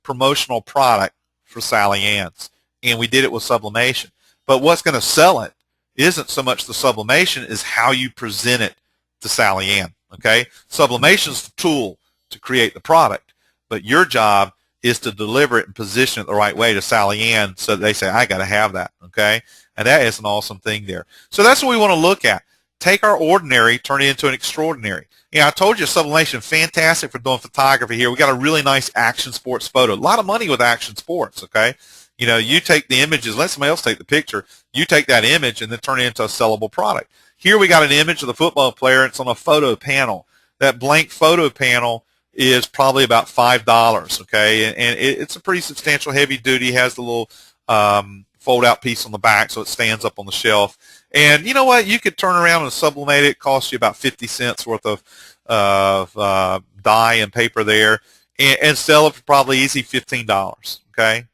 promotional product for Sally Ann's, and we did it with sublimation. But what's going to sell it isn't so much the sublimation as how you present it to Sally Ann. Okay, sublimation is the tool to create the product, but your job is to deliver it and position it the right way to Sally Ann so that they say, I got to have that. Okay, and that is an awesome thing there. So that's what we want to look at. Take our ordinary, turn it into an extraordinary. I told you sublimation, fantastic for doing photography here. We got a really nice action sports photo. A lot of money with action sports, okay? You take the images, let somebody else take the picture. You take that image and then turn it into a sellable product. Here we got an image of the football player. It's on a photo panel. That blank photo panel is probably about $5, okay? And it's a pretty substantial, heavy duty. It has the little fold-out piece on the back so it stands up on the shelf. And you know what? You could turn around and sublimate it. It costs you about 50 cents worth of dye and paper there, and sell it for probably easy $15, okay?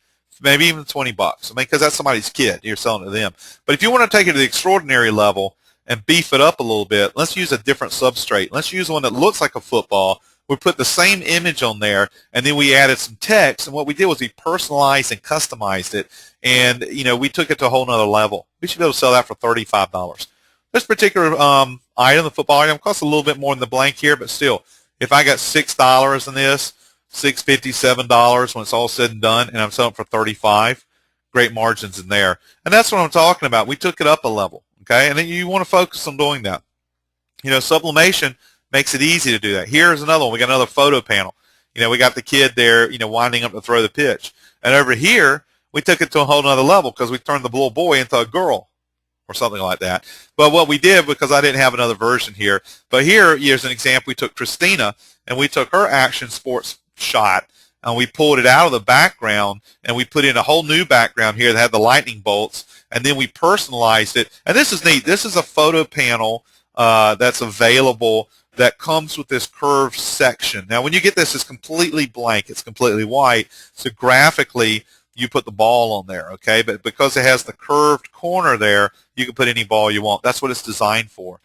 Maybe even 20 bucks. I mean, because that's somebody's kid. You're selling it to them. But if you want to take it to the extraordinary level and beef it up a little bit, let's use a different substrate. Let's use one that looks like a football. We put the same image on there, and then we added some text, and what we did was we personalized and customized it, and we took it to a whole nother level. We should be able to sell that for $35. This particular item, the football item, costs a little bit more than the blank here, but still, if I got $6 in this, $6.50, $7 when it's all said and done, and I'm selling it for $35, great margins in there. And that's what I'm talking about. We took it up a level, okay? And then you want to focus on doing that. Sublimation makes it easy to do that. Here's another one. We got another photo panel. We got the kid there, winding up to throw the pitch. And over here, we took it to a whole nother level because we turned the little boy into a girl or something like that. But what we did, because I didn't have another version here, but here's an example. We took Christina, and we took her action sports shot, and we pulled it out of the background, and we put in a whole new background here that had the lightning bolts, and then we personalized it. And this is neat. This is a photo panel that's available that comes with this curved section. Now, when you get this, it's completely blank. It's completely white. So graphically, you put the ball on there, okay? But because it has the curved corner there, you can put any ball you want. That's what it's designed for.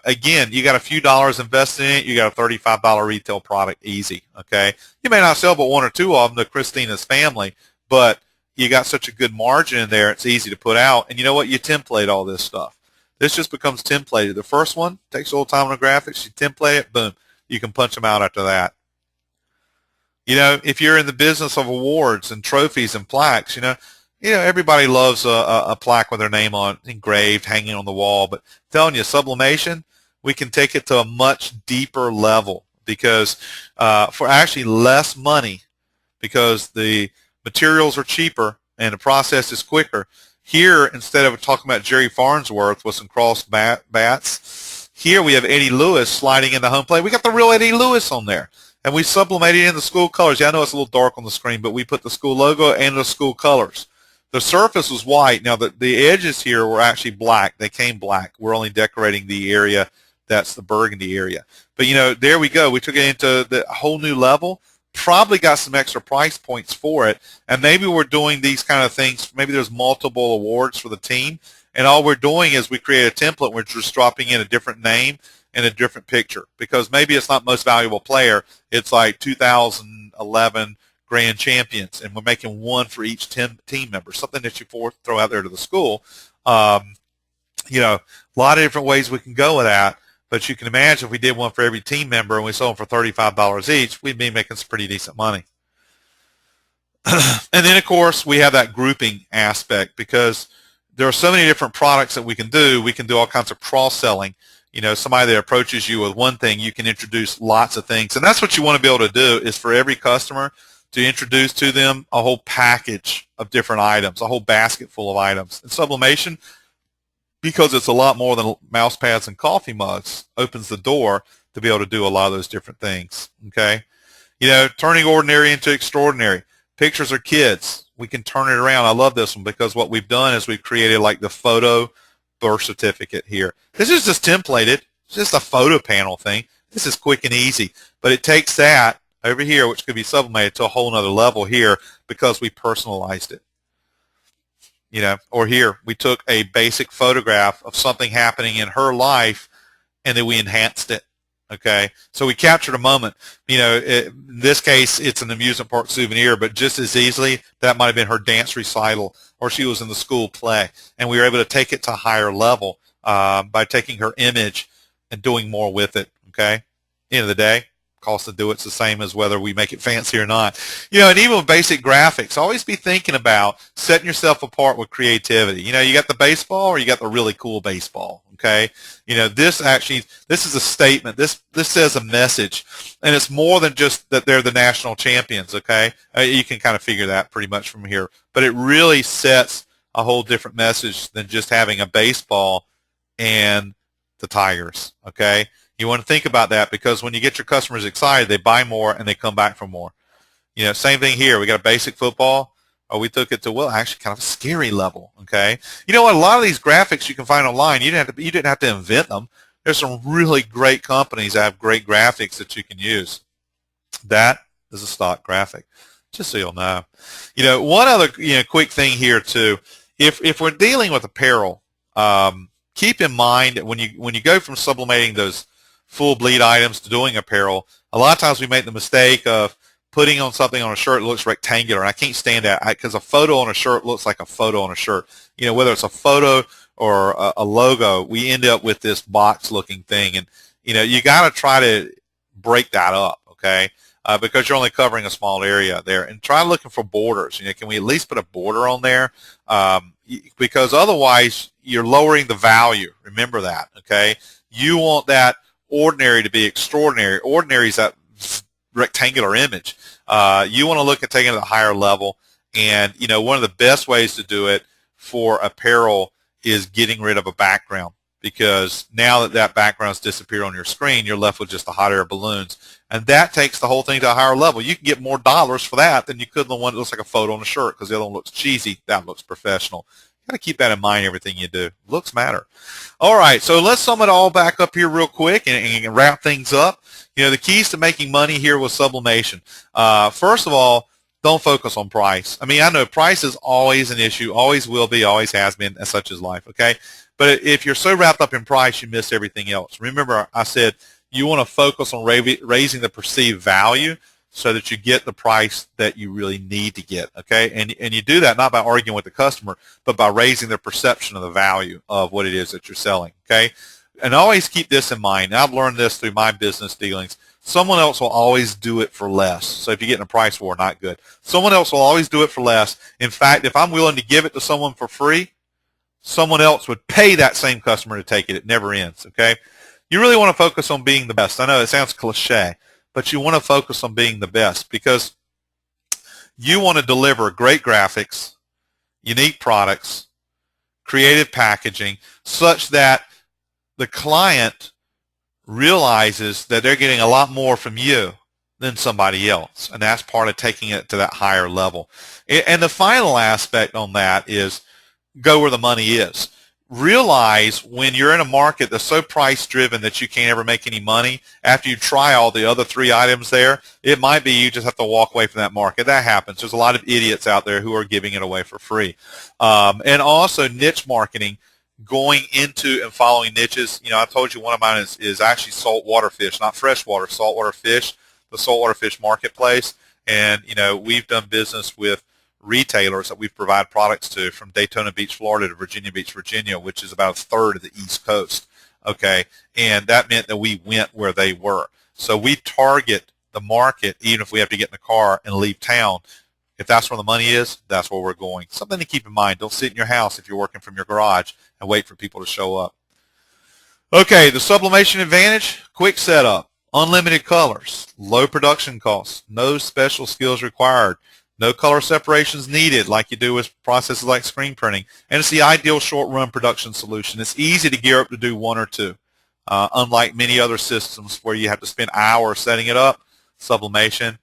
Again, you got a few dollars invested in it, you got a $35 retail product easy, okay? You may not sell but one or two of them to Christina's family, but you got such a good margin in there, it's easy to put out. And you know what? You template all this stuff. This just becomes templated. The first one takes a little time on the graphics. You template it, boom. You can punch them out after that. If you're in the business of awards and trophies and plaques, everybody loves a plaque with their name on it, engraved, hanging on the wall. But I'm telling you, sublimation, we can take it to a much deeper level because for actually less money, because the materials are cheaper and the process is quicker. Here, instead of talking about Jerry Farnsworth with some crossed bats, here we have Eddie Lewis sliding in the home plate. We got the real Eddie Lewis on there. And we sublimated in the school colors. Yeah, I know it's a little dark on the screen, but we put the school logo and the school colors. The surface was white. Now, the edges here were actually black. They came black. We're only decorating the area that's the burgundy area. But, there we go. We took it into the whole new level. Probably got some extra price points for it, and maybe we're doing these kind of things. Maybe there's multiple awards for the team, and all we're doing is we create a template. We're just dropping in a different name and a different picture, because maybe it's not most valuable player. It's like 2011 grand champions, and we're making one for each team member, something that you throw out there to the school. A lot of different ways we can go with that. But you can imagine if we did one for every team member and we sold them for $35 each, we'd be making some pretty decent money. And then, of course, we have that grouping aspect because there are so many different products that we can do. We can do all kinds of cross-selling. Somebody that approaches you with one thing, you can introduce lots of things. And that's what you want to be able to do is for every customer to introduce to them a whole package of different items, a whole basket full of items. And sublimation, because it's a lot more than mouse pads and coffee mugs, opens the door to be able to do a lot of those different things, okay? Turning ordinary into extraordinary. Pictures are kids. We can turn it around. I love this one because what we've done is we've created like the photo birth certificate here. This is just templated. It's just a photo panel thing. This is quick and easy. But it takes that over here, which could be sublimated to a whole nother level here because we personalized it. Or here, we took a basic photograph of something happening in her life, and then we enhanced it, Okay, so we captured a moment. In this case, it's an amusement park souvenir, but just as easily, that might have been her dance recital, or she was in the school play, and we were able to take it to a higher level by taking her image and doing more with it. Okay, end of the day, cost to do it's the same as whether we make it fancy or not. And even with basic graphics, always be thinking about setting yourself apart with creativity. You got the baseball or you got the really cool baseball. Okay, this is a statement. This says a message, and it's more than just that they're the national champions. Okay, you can kind of figure that pretty much from here, but it really sets a whole different message than just having a baseball and the Tigers. Okay, you want to think about that, because when you get your customers excited, they buy more and they come back for more. Same thing here. We got a basic football. Oh, we took it to, well, actually kind of a scary level. Okay, you know what? A lot of these graphics you can find online. You didn't have to invent them. There's some really great companies that have great graphics that you can use. That is a stock graphic, just so you'll know. One other quick thing here too. If we're dealing with apparel, keep in mind that when you go from sublimating those full bleed items to doing apparel, a lot of times we make the mistake of putting on something on a shirt that looks rectangular, and I can't stand that, because a photo on a shirt looks like a photo on a shirt. Whether it's a photo or a logo, we end up with this box-looking thing, and you got to try to break that up, okay? Because you're only covering a small area there, and try looking for borders. Can we at least put a border on there? Because otherwise, you're lowering the value. Remember that, okay? You want that ordinary to be extraordinary. Ordinary is that rectangular image. You want to look at taking it to a higher level, and one of the best ways to do it for apparel is getting rid of a background, because now that background's disappeared on your screen, you're left with just the hot air balloons, and that takes the whole thing to a higher level. You can get more dollars for that than you could the one that looks like a photo on a shirt, because the other one looks cheesy. That looks professional. You got to keep that in mind. Everything you do, looks matter. All right, so let's sum it all back up here real quick and wrap things up. The keys to making money here with sublimation. First of all, don't focus on price. I know price is always an issue, always will be, always has been, as such is life, okay? But if you're so wrapped up in price, you miss everything else. Remember, I said you want to focus on raising the perceived value so that you get the price that you really need to get, okay? And you do that not by arguing with the customer, but by raising their perception of the value of what it is that you're selling, okay? And always keep this in mind. I've learned this through my business dealings. Someone else will always do it for less. So if you get in a price war, not good. Someone else will always do it for less. In fact, if I'm willing to give it to someone for free, someone else would pay that same customer to take it. It never ends, okay? You really want to focus on being the best. I know it sounds cliche, but you want to focus on being the best, because you want to deliver great graphics, unique products, creative packaging, such that the client realizes that they're getting a lot more from you than somebody else, and that's part of taking it to that higher level. And the final aspect on that is go where the money is. Realize when you're in a market that's so price driven that you can't ever make any money, after you try all the other 3 items there, it might be you just have to walk away from that market. That happens. There's a lot of idiots out there who are giving it away for free. And also niche marketing, going into and following niches. I told you one of mine is actually saltwater fish, not freshwater, saltwater fish, the saltwater fish marketplace. And, we've done business with retailers that we've provided products to, from Daytona Beach, Florida to Virginia Beach, Virginia, which is about a third of the East Coast, okay? And that meant that we went where they were. So we target the market, even if we have to get in the car and leave town. If that's where the money is, that's where we're going. Something to keep in mind. Don't sit in your house if you're working from your garage and wait for people to show up. Okay, the sublimation advantage, quick setup, unlimited colors, low production costs, no special skills required, no color separations needed like you do with processes like screen printing, and it's the ideal short-run production solution. It's easy to gear up to do 1 or 2. Unlike many other systems where you have to spend hours setting it up, sublimation,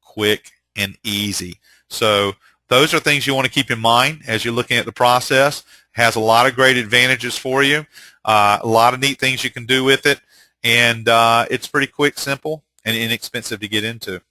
quick and easy. So those are things you want to keep in mind as you're looking at the process. Has a lot of great advantages for you, a lot of neat things you can do with it, and it's pretty quick, simple, and inexpensive to get into.